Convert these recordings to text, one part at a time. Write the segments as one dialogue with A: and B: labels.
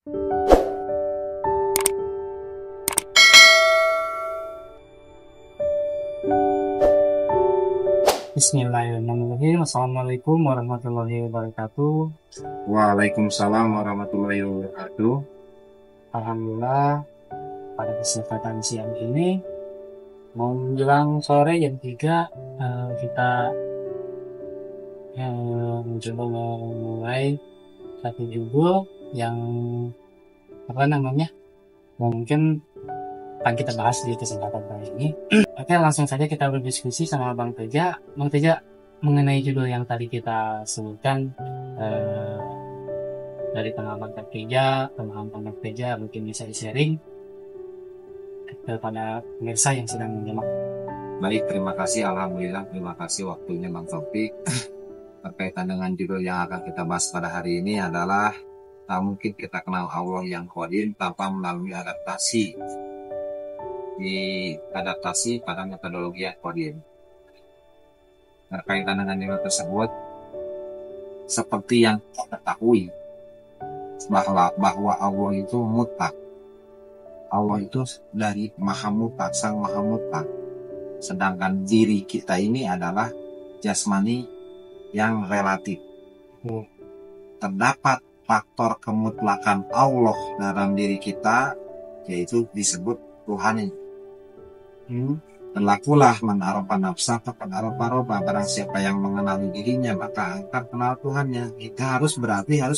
A: Bismillahirrahmanirrahim. Assalamualaikum warahmatullahi wabarakatuh.
B: Waalaikumsalam warahmatullahi wabarakatuh.
A: Alhamdulillah, pada kesempatan siang ini mau menjelang sore jam 3, kita mencoba memulai satu judul yang mungkin akan kita bahas di kesempatan kali ini. Oke, langsung saja kita berdiskusi sama Bang Teja. Bang Teja, mengenai judul yang tadi kita sebutkan, dari pengalaman Bang Teja mungkin bisa di-sharing kepada pemirsa yang sedang menyimak.
B: Baik, terima kasih. Alhamdulillah, terima kasih waktunya Bang Taufik. Berkaitan dengan judul yang akan kita bahas pada hari ini adalah tak mungkin kita kenal Allah yang qadim tanpa melalui adaptasi pada metodologi yang qadim. Berkaitan dengan judul tersebut, seperti yang kita ketahui bahwa Allah itu mutlak. Allah itu dari Maha Mutlak, Sang Maha Mutlak. Sedangkan diri kita ini adalah jasmani yang relatif. Terdapat faktor kemutlakan Allah dalam diri kita, yaitu disebut ruhani. Berlakulah man arafa nafsah faqad arafa rabba. Barang siapa yang mengenali dirinya maka akan kenal Tuhannya. Kita harus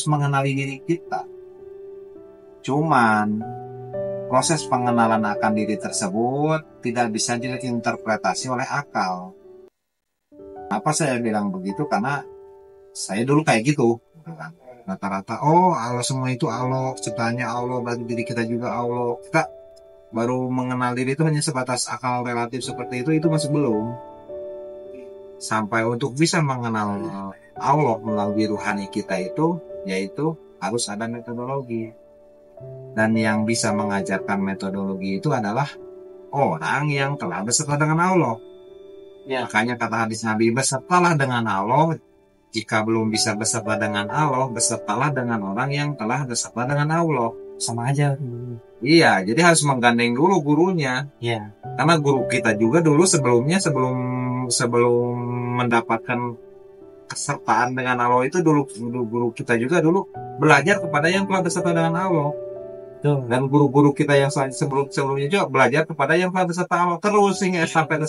B: mengenali diri kita. Cuman proses pengenalan akan diri tersebut tidak bisa diinterpretasi oleh akal. Apa saya bilang begitu? Karena saya dulu kayak gitu. Rata-rata, oh Allah semua itu Allah, ciptaannya Allah, berarti diri kita juga Allah. Kita baru mengenal diri itu hanya sebatas akal relatif seperti itu masih belum. Sampai untuk bisa mengenal Allah melalui ruhani kita itu, yaitu harus ada metodologi. Dan yang bisa mengajarkan metodologi itu adalah orang yang telah beserta dengan Allah. Ya. Makanya kata hadis Nabi, besertalah dengan Allah. Jika belum bisa beserta dengan Allah, besertalah dengan orang yang telah beserta dengan Allah.
A: Sama aja.
B: Iya, jadi harus menggandeng dulu gurunya.
A: Iya.
B: Karena guru kita juga dulu sebelum mendapatkan kesertaan dengan Allah itu dulu guru kita juga dulu belajar kepada yang telah beserta dengan Allah.
A: Betul.
B: Dan guru-guru kita yang sebelumnya juga belajar kepada yang telah beserta Allah terus hingga sampai.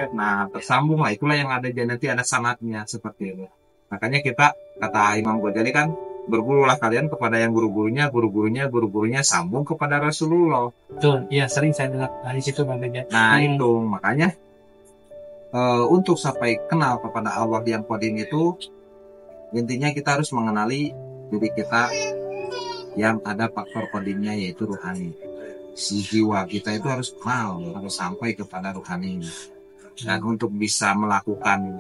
B: Nah, tersambung lah, itulah yang ada nanti ada sanadnya seperti itu. Makanya kita, kata Imam Ghazali kan, bergurulah kalian kepada yang guru-gurunya sambung kepada Rasulullah.
A: Betul, iya sering saya dengar dari situ Bang Teja.
B: Nah itu makanya untuk sampai kenal kepada Allah yang qadim itu, intinya kita harus mengenali diri kita yang ada faktor qadimnya, yaitu ruhani. Si jiwa kita itu harus kenal, harus sampai kepada ruhani. Dan untuk bisa melakukan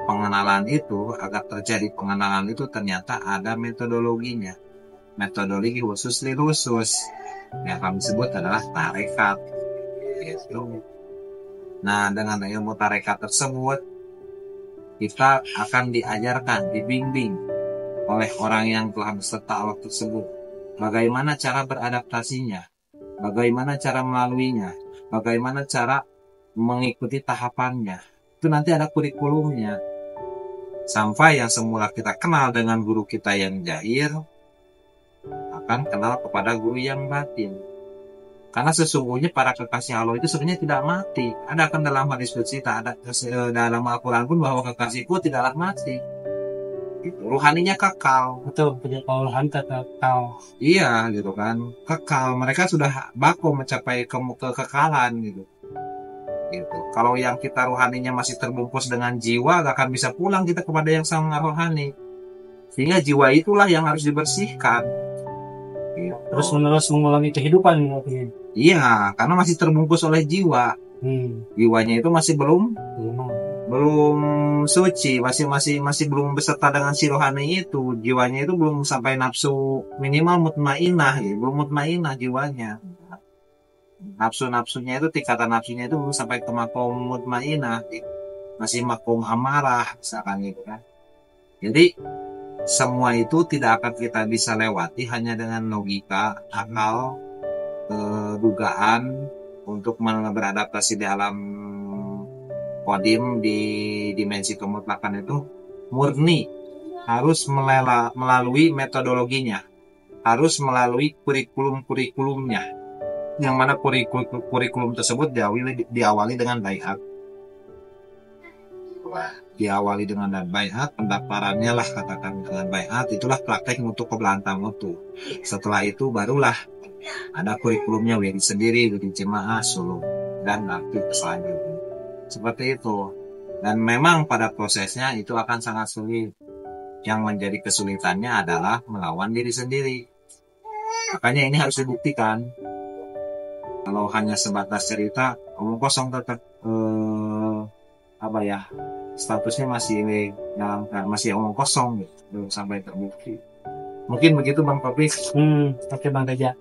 B: pengenalan itu, agar terjadi pengenalan itu ternyata ada metodologinya. Metodologi khusus yang kami sebut adalah tarekat. Gitu. Nah, dengan ilmu tarekat tersebut, kita akan diajarkan, dibimbing oleh orang yang telah beserta Allah tersebut. Bagaimana cara beradaptasinya, bagaimana cara melaluinya, bagaimana cara mengikuti tahapannya. Itu nanti ada kurikulumnya. Sampai yang semula kita kenal dengan guru kita yang zahir akan kenal kepada guru yang batin. Karena sesungguhnya para kekasih Allah itu sebenarnya tidak mati. Ada kan dalam hadis qudsi, ada dalam Al-Quran pun bahwa kekasihku tidaklah mati. Ruhaninya kekal.
A: Betul, punya rohani kekal.
B: Iya, gitu kan. Kekal. Mereka sudah baku mencapai kekekalan gitu. Gitu. Kalau yang kita rohaninya masih terbungkus dengan jiwa, gak akan bisa pulang kita kepada yang sama rohani. Sehingga jiwa itulah yang harus dibersihkan. Gitu.
A: Terus menerus mengulangi kehidupan.
B: Iya, karena masih terbungkus oleh jiwa. Jiwanya itu masih belum suci, masih belum beserta dengan si rohani itu. Jiwanya itu belum sampai nafsu minimal mutmainah, ya. Belum mutmainah jiwanya. Nafsunya itu, tingkatan nafsunya itu belum sampai ke makom mutmainah, masih makom amarah misalkan gitu kan. Jadi semua itu tidak akan kita bisa lewati hanya dengan logika, akal, dugaan untuk beradaptasi di alam kodim di dimensi kemutlakan itu murni harus melalui metodologinya, harus melalui kurikulumnya, yang mana kurikulum tersebut diawali dengan baiat. Diawali dengan baiat, pendaftarannya lah katakan dengan baiat, itulah praktek mutu kebelantang mutu. Setelah itu barulah ada kurikulumnya wiri sendiri, wiri jemaah, suluh, dan aktif selanjutnya. Seperti itu. Dan memang pada prosesnya itu akan sangat sulit. Yang menjadi kesulitannya adalah melawan diri sendiri. Makanya ini harus dibuktikan. Kalau hanya sebatas cerita, omong kosong tetap statusnya masih omong kosong gitu, belum sampai terbukti. Mungkin begitu Bang Kopi.
A: Oke Bang Teja.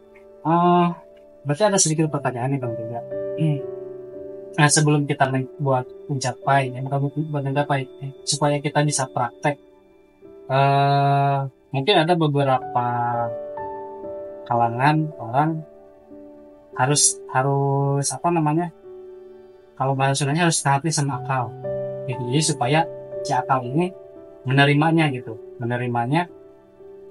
A: Berarti ada sedikit pertanyaan nih Bang Teja. Nah, sebelum kita buat mencapai, supaya kita bisa praktek, mungkin ada beberapa kalangan orang harus kalau bahasanya harus hati sama akal gitu. Jadi supaya si akal ini menerimanya.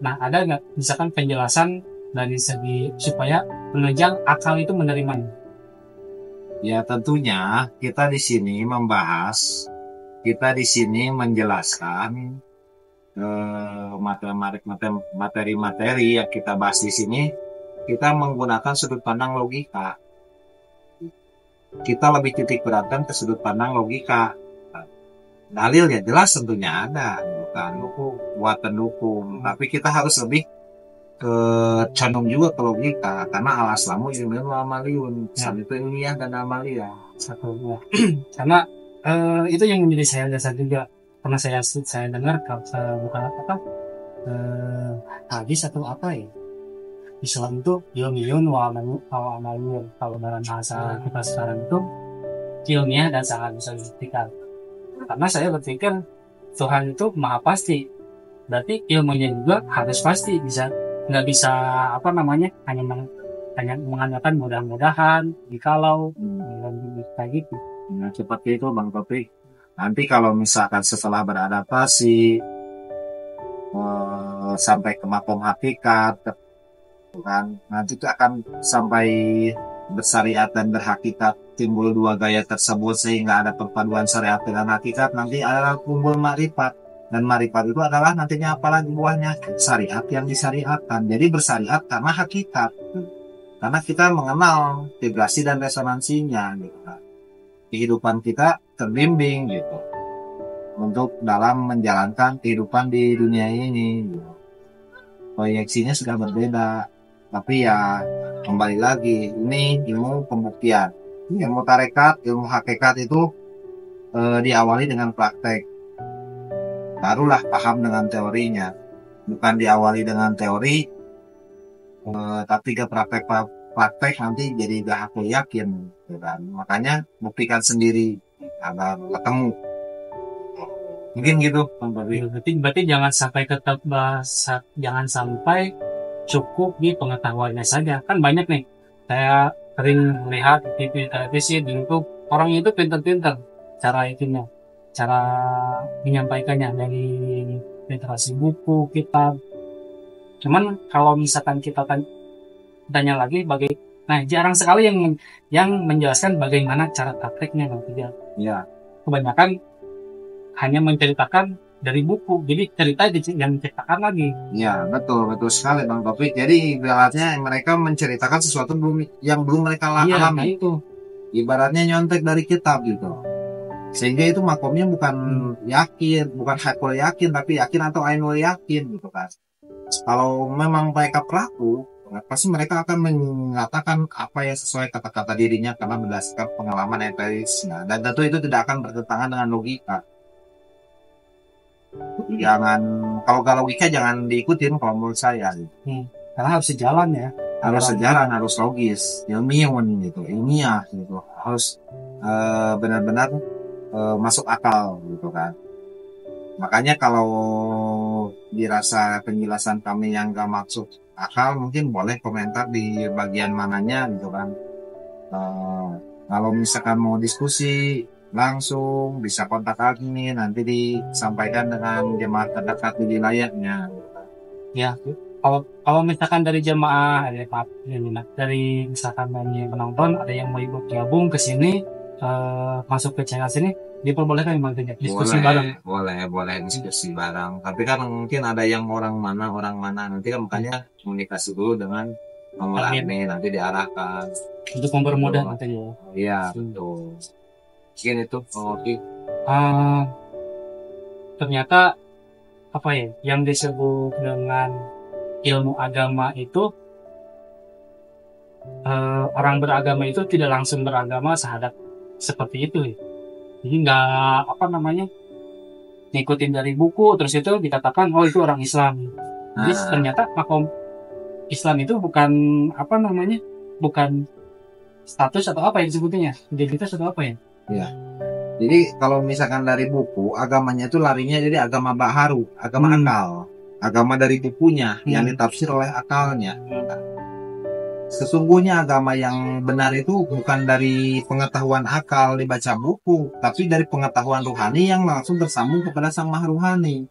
A: Nah, ada nggak misalkan penjelasan dari segi supaya penunjang akal itu menerimanya?
B: Ya tentunya kita di sini menjelaskan materi-materi yang kita bahas di sini, kita menggunakan sudut pandang logika. Kita lebih titik beratkan ke sudut pandang logika. Dalil ya jelas tentunya ada, bukan buatan dukung. Tapi kita harus lebih condong juga ke logika, karena al-aslamu ilmiah wa amaliyun. Islam itu ilmiah dan amalia.
A: Satunya. Karena itu yang menjadi saya dasar juga. Pernah saya dengar bukan hadis atau apa ya, Islam itu ilmiah wa amaliyun. Kalau dalam bahasa kita sekarang itu ilmiah dan sangat bisa dibuktikan. Karena saya berpikir Tuhan itu maha pasti, berarti ilmunya juga harus pasti, nggak bisa hanya mengandalkan mudah-mudahan jikalau kayak gitu.
B: Nah, seperti itu Bang Topik. Nanti kalau misalkan setelah beradaptasi sampai ke makom hakikat, kan nanti itu akan sampai bersyariat dan berhakikat, timbul dua gaya tersebut sehingga ada perpaduan syariat dengan hakikat, nanti adalah kumpul makrifat. Dan marifat itu adalah nantinya apalagi buahnya syariat yang disyariatkan. Jadi bersyariat karena hakikat, karena kita mengenal vibrasi dan resonansinya gitu kan. Kehidupan kita terbimbing gitu untuk dalam menjalankan kehidupan di dunia ini gitu. Proyeksinya sudah berbeda, tapi ya kembali lagi ini ilmu pembuktian. Ilmu tarekat, ilmu hakikat itu diawali dengan praktek, barulah paham dengan teorinya. Bukan diawali dengan teori, tapi ke praktek nanti jadi gak aku yakin. Dan makanya buktikan sendiri agar ketemu. Mungkin gitu.
A: Berarti jangan sampai cukup di pengetahuannya saja. Kan banyak nih, saya sering melihat di TV, televisi, di YouTube, orang itu pintar-pintar cara menyampaikannya dari literasi buku, kitab. Cuman kalau misalkan kita tanya lagi jarang sekali yang menjelaskan bagaimana cara prakteknya Bang Teja.
B: Ya.
A: Kebanyakan hanya menceritakan dari buku, jadi cerita yang diceritakan lagi.
B: Ya, betul sekali Bang Taufik. Jadi ibaratnya mereka menceritakan sesuatu yang belum mereka alami.
A: Itu
B: ibaratnya nyontek dari kitab gitu. Sehingga itu makomnya bukan yakin, bukan hakul yakin, tapi yakin atau ainul yakin gitu kan. Kalau memang mereka pelaku, pasti mereka akan mengatakan apa yang sesuai kata-kata dirinya karena berdasarkan pengalaman empirisnya. Dan tentu itu tidak akan bertentangan dengan logika. Kalau gak logika jangan diikutin kalau menurut saya.
A: Karena harus sejalan ya.
B: Harus logis, ilmiah gitu. Harus benar-benar masuk akal gitu kan. Makanya kalau dirasa penjelasan kami yang gak maksud akal, mungkin boleh komentar di bagian mananya gitu kan. Kalau misalkan mau diskusi langsung bisa kontak kami, nanti disampaikan dengan jemaah terdekat di wilayahnya.
A: Ya, kalau misalkan dari jemaah dari misalkan dari penonton ada yang mau ikut gabung ke sini, masuk ke channel sini, diperbolehkan memang diskusi bareng.
B: Boleh diskusi bareng. Tapi kan mungkin ada yang orang mana, nanti kan makanya komunikasi dulu dengan nomor admin, nanti diarahkan.
A: Untuk mempermudah nanti ya.
B: Iya, betul. Mungkin itu, oke.
A: Ternyata apa ya yang disebut dengan ilmu agama itu, orang beragama itu tidak langsung beragama syahadat seperti itu ya. Jadi nggak ngikutin dari buku terus itu dikatakan oh itu orang Islam. Jadi ternyata makom Islam itu bukan bukan status atau apa yang disebutnya, identitas atau apa ya?
B: Iya. Jadi kalau misalkan dari buku, agamanya itu larinya jadi agama baharu, agama akal, agama dari bukunya yang ditafsir oleh akalnya. Sesungguhnya agama yang benar itu bukan dari pengetahuan akal dibaca buku, tapi dari pengetahuan rohani yang langsung bersambung kepada sang maha rohani.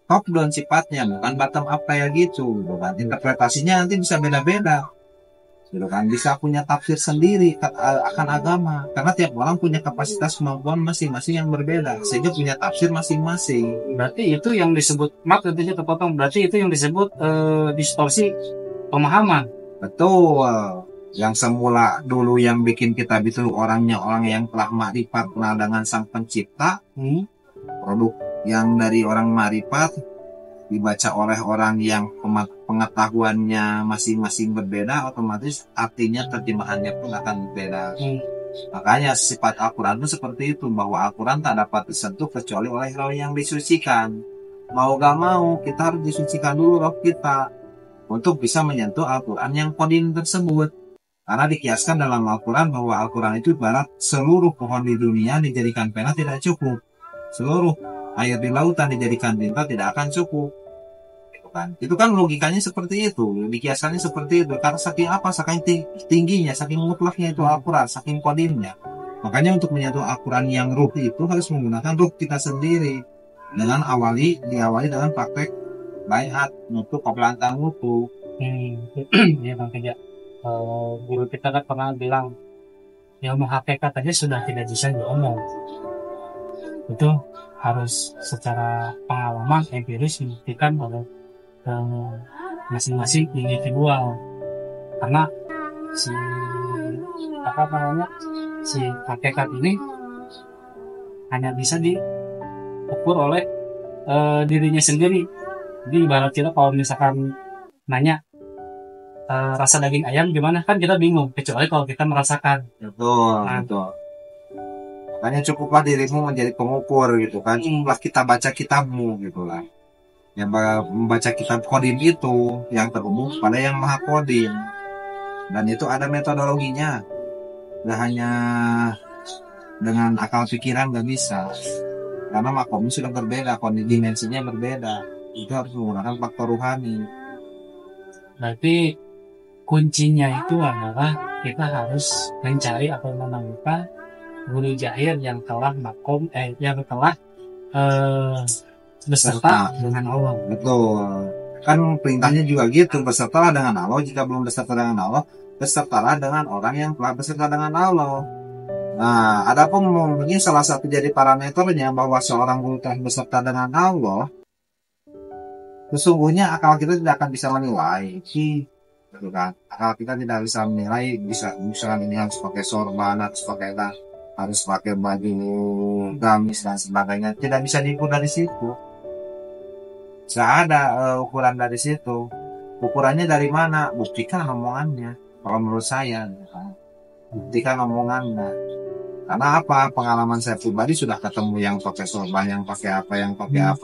B: Top down sifatnya, bukan bottom up kayak gitu, bukan. Interpretasinya nanti bisa beda-beda. Gitu kan, bisa punya tafsir sendiri akan agama karena tiap orang punya kapasitas kemampuan masing-masing yang berbeda sehingga punya tafsir masing-masing.
A: Berarti itu yang disebut tentunya terpotong. Berarti itu yang disebut distorsi pemahaman.
B: Betul. Yang semula dulu yang bikin kita itu orangnya orang yang telah makrifat kenal dengan sang pencipta, produk yang dari orang makrifat dibaca oleh orang yang pengetahuannya masing-masing berbeda, otomatis artinya terjemahannya pun akan berbeda. Makanya sifat Al-Quran itu seperti itu, bahwa Al-Quran tak dapat disentuh kecuali oleh roh yang disucikan. Mau gak mau kita harus disucikan dulu roh kita untuk bisa menyentuh Al-Quran yang kodim tersebut. Karena dikiaskan dalam Al-Quran bahwa Al-Quran itu ibarat seluruh pohon di dunia dijadikan pena tidak cukup, seluruh air di lautan dijadikan tinta tidak akan cukup. Itu kan logikanya seperti itu, dikiasannya seperti itu. Karena saking apa? Saking tingginya, saking mutlaknya itu Al-Quran, saking kodimnya. Makanya untuk menyentuh Al-Quran yang ruh itu harus menggunakan ruh kita sendiri. Dengan diawali dengan praktek bayat, mutu, kepelantan mutu.
A: Ya makanya guru kita kan pernah bilang ilmu hakikat aja sudah tidak bisa diomong. Itu harus secara pengalaman empiris dibuktikan oleh masing-masing individual. Karena si hakikat ini hanya bisa diukur oleh dirinya sendiri. Jadi ibarat kita kalau misalkan nanya rasa daging ayam gimana, kan kita bingung kecuali kalau kita merasakan.
B: Betul. Makanya cukuplah dirimu menjadi pengukur gitu kan. Cukuplah kita baca kitabmu gitu lah. Yang membaca kitab kodim itu yang terhubung pada yang maha kodim, dan itu ada metodologinya. Gak hanya dengan akal pikiran gak bisa, karena makomnya sudah berbeda, dimensinya berbeda. Itu harus menggunakan faktor rohani.
A: Berarti kuncinya itu adalah kita harus mencari atau menemukan guru jahir yang telah beserta dengan Allah.
B: Betul. Kan perintahnya juga gitu, bersertalah dengan Allah. Jika belum beserta dengan Allah, bersertalah dengan orang yang telah beserta dengan Allah. Nah, adapun mungkin salah satu jadi parameternya bahwa seorang guru telah beserta dengan Allah, sesungguhnya akal kita tidak akan bisa menilai. Gitu kan? Akal kita tidak bisa menilai, misalkan ini harus pakai sorban, harus pakai baju gamis dan sebagainya. Tidak bisa diukur dari situ. Tidak ada ukuran dari situ. Ukurannya dari mana? Buktikan omongannya. Kalau menurut saya, buktikan omongannya. Karena apa? Pengalaman saya pribadi sudah ketemu yang pakai sorban, yang pakai apa,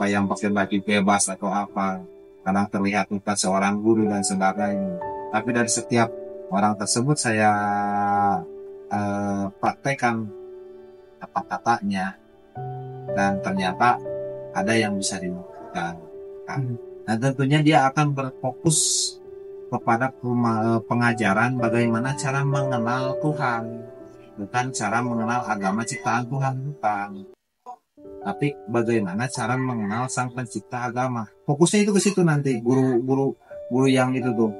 B: yang pakai baju bebas atau apa. Kadang terlihat bukan seorang guru dan sebagainya. Tapi dari setiap orang tersebut saya praktekkan kata-katanya, dan ternyata ada yang bisa dibuktikan. masyarakat. Nah tentunya dia akan berfokus kepada pengajaran bagaimana cara mengenal Tuhan, bukan cara mengenal agama ciptaan Tuhan, bukan, tapi bagaimana cara mengenal Sang Pencipta agama. Fokusnya itu ke situ nanti. Guru yang itu tuh,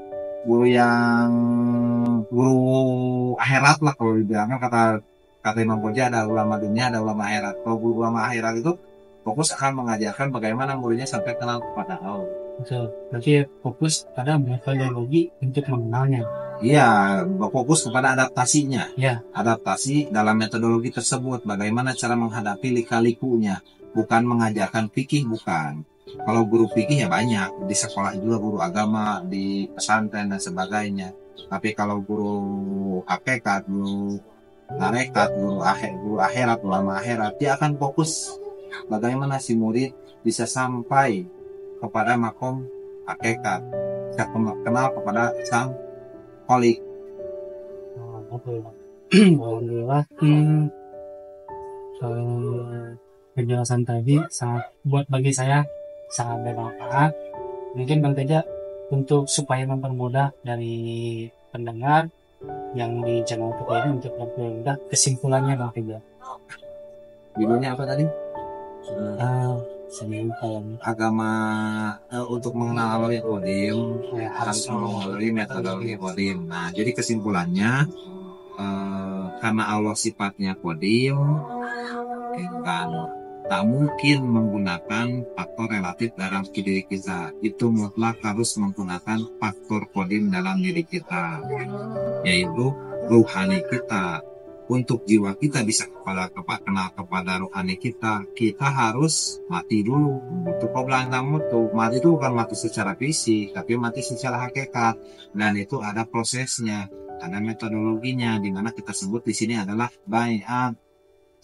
B: guru akhirat lah kalau dibilang, kan kata Imam Koja, ada ulama dunia, ada ulama akhirat. Kalau guru ulama akhirat itu fokus akan mengajarkan bagaimana muridnya sampai kenal kepada Allah.
A: Betul. Berarti fokus pada metodologi untuk mengenalnya.
B: Iya, fokus kepada adaptasinya.
A: Ya.
B: Adaptasi dalam metodologi tersebut, bagaimana cara menghadapi lika-likunya, bukan mengajarkan fikih, bukan. Kalau guru fikih ya banyak, di sekolah juga guru agama, di pesantren dan sebagainya. Tapi kalau guru hakikat, guru tarekat, guru akhirat, ulama akhirat, dia akan fokus bagaimana si murid bisa sampai kepada makom hakikat, bisa kenal kepada sang Kholik.
A: Alhamdulillah. Penjelasan tadi buat bagi saya sangat bermanfaat. Mungkin Bang Teja untuk supaya mempermudah dari pendengar yang di channel kita ini untuk mempermudah kesimpulannya Bang Teja.
B: Judulnya apa tadi?
A: Agama
B: untuk mengenal Allah yang Qadim, harus melalui metodologi Qadim. Nah, jadi kesimpulannya, karena Allah sifatnya Qadim, kan tak mungkin menggunakan faktor relatif dalam diri kita. Itu mutlak harus menggunakan faktor Qadim dalam diri kita, yaitu ruhani kita. Untuk jiwa kita bisa kenal kepada rohani kita harus mati dulu. Untuk kau bilang tuh, mati itu bukan mati secara fisik, tapi mati secara hakikat. Dan itu ada prosesnya, ada metodologinya, dimana kita sebut di sini adalah baiat.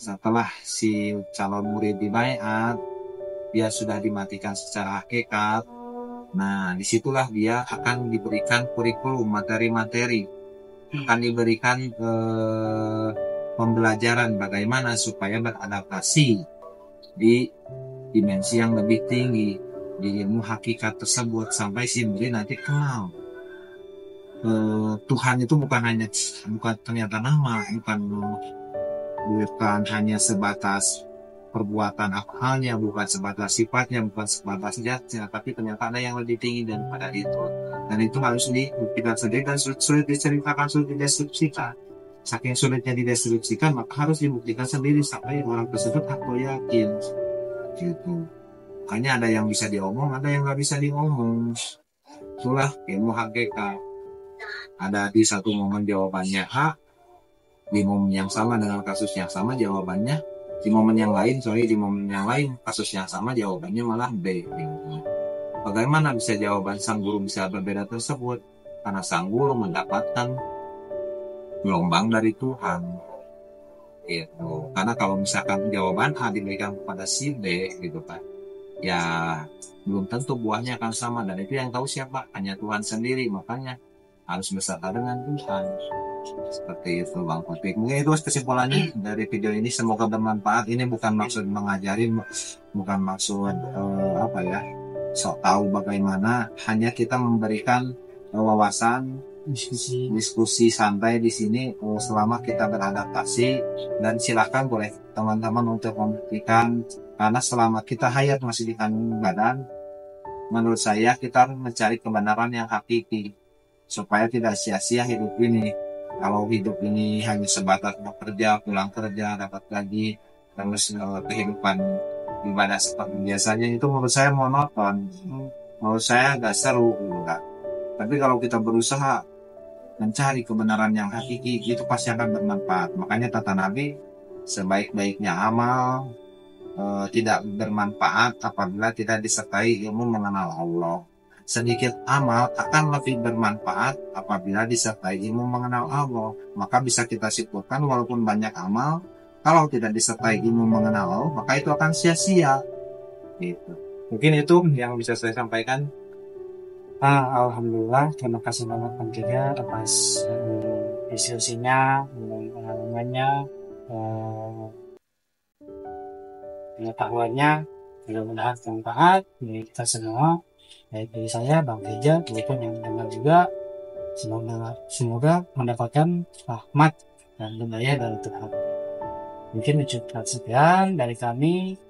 B: Setelah si calon murid dibaiat, dia sudah dimatikan secara hakikat. Nah, disitulah dia akan diberikan kurikulum, materi-materi, akan diberikan pembelajaran bagaimana supaya beradaptasi di dimensi yang lebih tinggi di ilmu hakikat tersebut, sampai si murid nanti kenal Tuhan itu bukan ternyata nama, bukan hanya sebatas perbuatan afalnya, bukan sebatas sifatnya, bukan sebatas zatnya, tapi ternyata ada yang lebih tinggi daripada itu. Dan itu harus kita sendiri, dan sulit diceritakan, sulit dideskripsikan. Saking sulitnya dideskripsikan, maka harus dibuktikan sendiri sampai orang tersebut aku yakin. Gitu. Makanya ada yang bisa diomong, ada yang nggak bisa diomong. Itulah ilmu hakikat. Ada di satu momen jawabannya A, di momen yang sama dengan kasus yang sama jawabannya di momen yang lain, kasus yang sama jawabannya malah B. Bagaimana bisa jawaban sang guru bisa berbeda tersebut? Karena sang guru mendapatkan gelombang dari Tuhan. Gitu. Karena kalau misalkan jawaban A diberikan kepada si B, gitu kan, ya belum tentu buahnya akan sama, dan itu yang tahu siapa? Hanya Tuhan sendiri. Makanya harus bersama dengan Tuhan. Seperti itu Bang Putih. Mungkin itu kesimpulannya dari video ini, semoga bermanfaat. Ini bukan maksud mengajari, bukan maksud sok tahu bagaimana, hanya kita memberikan wawasan, diskusi santai di sini selama kita beradaptasi. Dan silakan boleh teman-teman untuk membuktikan, karena selama kita hayat masih di kandung badan, menurut saya kita harus mencari kebenaran yang hakiki supaya tidak sia-sia hidup ini. Kalau hidup ini hanya sebatas bekerja, pulang kerja, dapat gaji, terus kehidupan ibadah seperti biasanya, itu menurut saya monoton. Menurut saya gak seru, enggak. Tapi kalau kita berusaha mencari kebenaran yang hakiki, itu pasti akan bermanfaat. Makanya kata Nabi, sebaik-baiknya amal tidak bermanfaat apabila tidak disertai ilmu mengenal Allah. Sedikit amal akan lebih bermanfaat apabila disertai ilmu mengenal Allah. Maka bisa kita simpulkan, walaupun banyak amal, kalau tidak disertai ilmu mengenal Allah, maka itu akan sia-sia. Gitu. Mungkin itu yang bisa saya sampaikan.
A: Alhamdulillah, terima kasih banyak Bang Teja atas diskusinya, pengalamannya, pengetahuannya. Mudah-mudahan bermanfaat bagi kita semua, baik dari saya, Bang Teja, maupun yang mendengar juga. Semoga mendapatkan rahmat dan hidayah dari Tuhan. Mungkin cukup sekian dari kami.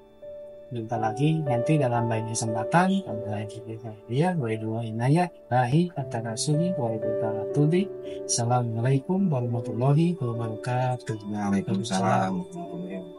A: Jumpa lagi nanti dalam lain kesempatan. Assalamualaikum warahmatullahi wabarakatuh.
B: Waalaikumsalam warahmatullahi wabarakatuh.